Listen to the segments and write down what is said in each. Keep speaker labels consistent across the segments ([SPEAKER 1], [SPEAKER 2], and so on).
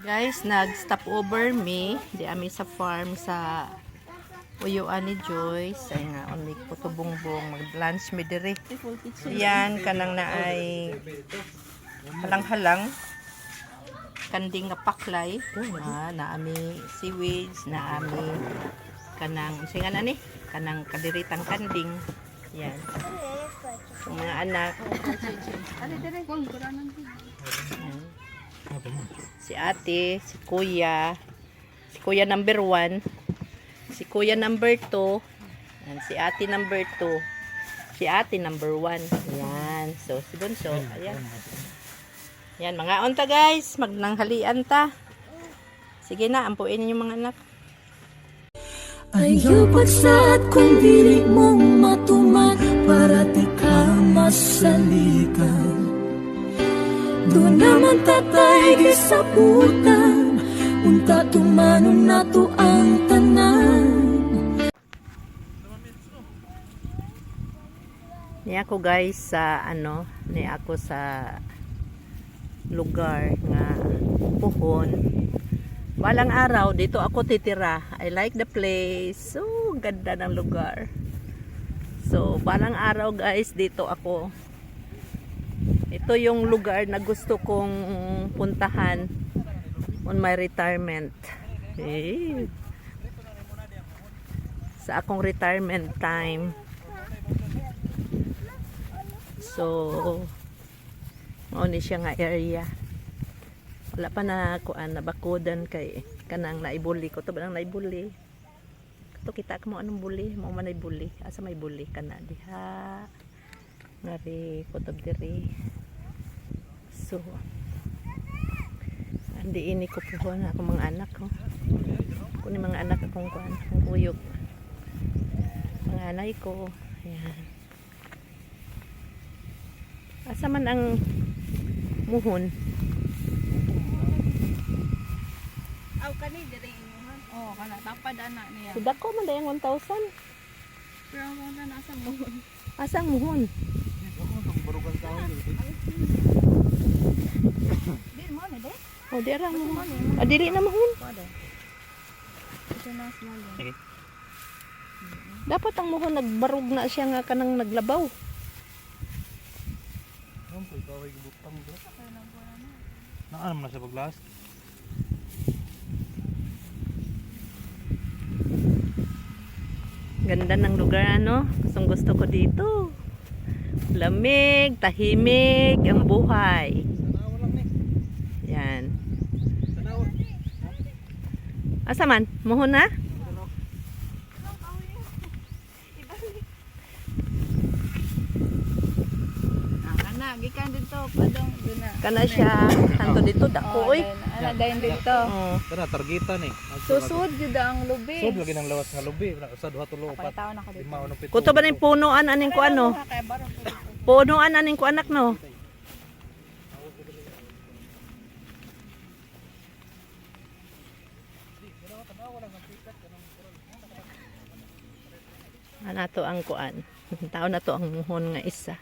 [SPEAKER 1] Guys, nag-stop over me. Di ami sa farm sa uyuan ni Joyce. Ay nga, on ko to bongbong. Mag-lunch me dire. Yan, kanang na ay halang-halang. Kanding nga paklay. Naami seaweeds, naami kanang, singa na ni? Kanang kadiritang kanding. Yan. Ang mga anak. Yan. Si ate, si kuya number 1, si kuya number 2, and si ate number 2, si ate number 1. Yan. So, si Bunso, ayan. Yan, mga onta guys, magnanghalian ta. Sige na, ampuin niyo mga anak.
[SPEAKER 2] Ayaw pagsaad kung dili mong matuman para di ka masalikan. Doon naman tatay gisabutan, unta tumanon nato ang tanan.
[SPEAKER 1] Ni ako guys sa ni ako sa lugar nga puhon. Walang araw dito ako titira. I like the place. So ganda ng lugar. So balang araw guys dito ako. Ito yung lugar na gusto kong puntahan on my retirement. Sa akong retirement time. So, mauni siya nga area. Wala pa na kuan nabakudan kay kanang naibuli ko to ba nang naibuli. Kato kita ka mo anong buli, mo man naibuli. Asa may buli kana diha. Ngari kutob diri. So, andi ini ko po na ako mga anak ko. Kunin mga anak akong kuan, akong kuyog. Mga anay ko. Ayan. Asa man ang muhon?
[SPEAKER 3] Aw kani diri inyuhan. Oh, kana tapad ana niya.
[SPEAKER 1] Sudah ko man dayang 1,000.
[SPEAKER 3] Pero mo na nasa muhon.
[SPEAKER 1] Asang muhon?
[SPEAKER 3] Dir mo na de.
[SPEAKER 1] Oh, di ra muhon. Dili na muhon.
[SPEAKER 3] Ito na small.
[SPEAKER 1] Dapat ang muhon nagbarog na siya nga kanang naglabaw.
[SPEAKER 4] Naan na sa paglas.
[SPEAKER 1] Ganda ng lugar Gustong gusto ko dito. Lamig, tahimik, ang buhay. Yan. Asa man? Muhon na?
[SPEAKER 3] Kana gikan dito padong duna.
[SPEAKER 1] Kana siya. Tanto dito dako oy.
[SPEAKER 3] Ana dayon dito.
[SPEAKER 4] Kana targetan eh.
[SPEAKER 3] Susud jud ang lubi.
[SPEAKER 4] Sud lagi ng lawas nga lubi, sa 2 3 4.
[SPEAKER 3] Taon ako dito.
[SPEAKER 1] Kuto ba ning punuan aning ko
[SPEAKER 3] Kay baro po.
[SPEAKER 1] Punuan aning ko anak no? Nato ang kuan. Tao na to ang muhon nga isa.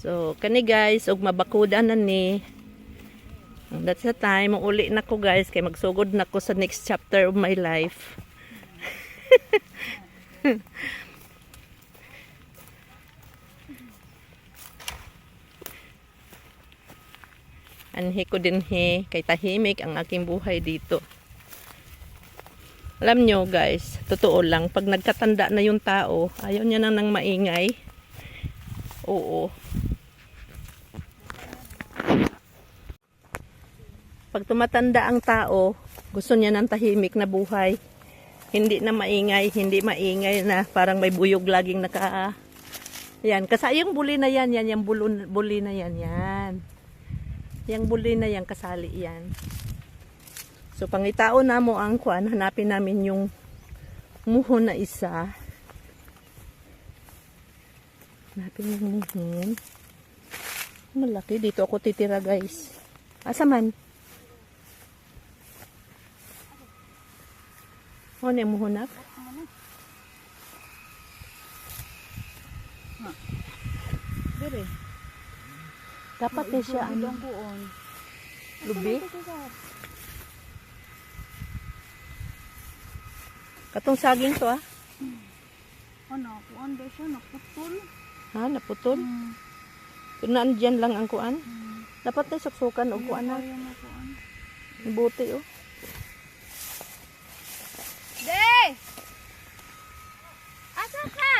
[SPEAKER 1] So kani guys, og mabakudan na ni. That's the time uli na ko guys kay magsugod na ko sa next chapter of my life. Anhi ko din kay tahimik ang aking buhay dito. Alam nyo guys, totoo lang, pag nagkatanda na yung tao, ayaw niya nang maingay. Oo. Pag tumatanda ang tao, gusto niya ng tahimik na buhay. Hindi na maingay, hindi maingay na parang may buyog laging naka... Yan, kasi yung buli na yan, yung buli na yan, yan. Yung buli na yan, kasali yan. So, pangitao na mo ang kuan, hanapin namin yung muhon na isa. Hanapin yung muhon. Malaki, dito ako titira guys. Asa man? Ano yung muhonak?
[SPEAKER 3] Dire.
[SPEAKER 1] Dapat na siya,
[SPEAKER 3] Ano buon?
[SPEAKER 1] lubi? Katong saging to ah.
[SPEAKER 3] Ano, kuan daw siya, naputol.
[SPEAKER 1] Ha, naputol. Kung naandyan lang ang kuan. Dapat na suksukan o kuan na.
[SPEAKER 3] Ayaw mo kuan.
[SPEAKER 1] Buti oh.
[SPEAKER 3] De! Asa ka?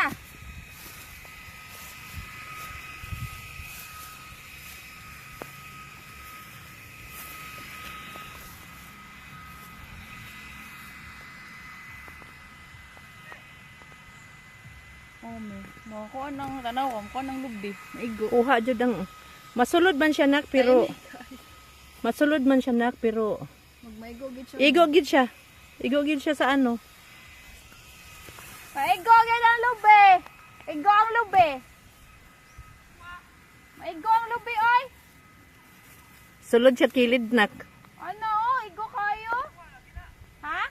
[SPEAKER 3] Oh, me. No, kuan ng tanaw, kuan ng lubi. Maigo.
[SPEAKER 1] Kuha jud ang masulod man siya nak pero masulod man siya nak pero
[SPEAKER 3] Magmaigo gid siya.
[SPEAKER 1] igo gid siya. Igo gid siya sa ano.
[SPEAKER 3] Maigo gid ang lubi. Igo ang lubi. Maigo ang lubi oy.
[SPEAKER 1] Sulod siya kilid nak.
[SPEAKER 3] Ano, igo kayo? Ha?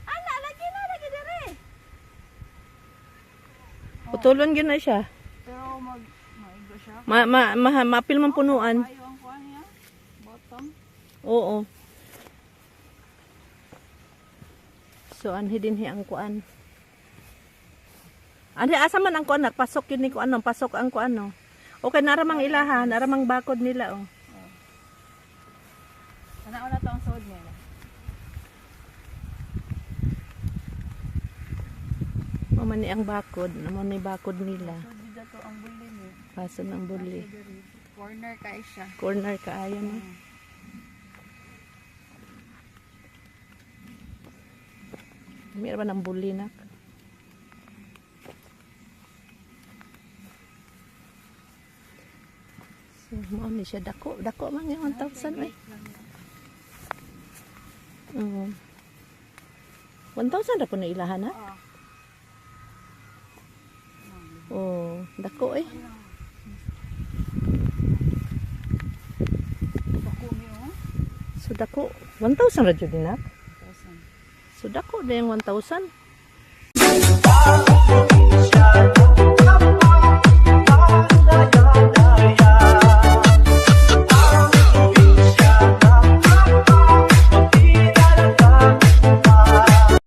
[SPEAKER 3] Ana, lagi dire.
[SPEAKER 1] Putulon gyud na siya.
[SPEAKER 3] Pero maigo siya.
[SPEAKER 1] Mapil man punuan.
[SPEAKER 3] Ayaw ang kuan niya. Bottom.
[SPEAKER 1] Oo. So anhi dinhi ang kuan. Anhi asa man ang kuan nak pasok yun ni kuan no, pasok ang kuan no. Okay naramang ilaha, naramang bakod nila oh.
[SPEAKER 3] Ana una to ang sod niya.
[SPEAKER 1] Mama ni ang bakod, naman ni bakod nila.
[SPEAKER 3] So dito to ang buli ni.
[SPEAKER 1] Paso ng buli.
[SPEAKER 3] Corner kay siya.
[SPEAKER 1] Corner kaayo no. Meron ba ng buli nak? So, mo ni siya dako man yung 1,000 eh. 1,000 ra po na ilahan ha? Oh, dako eh.
[SPEAKER 3] Pakumi oh.
[SPEAKER 1] So dako, 1,000 ra jud na.
[SPEAKER 3] 1,000.
[SPEAKER 1] So dako na yung 1,000.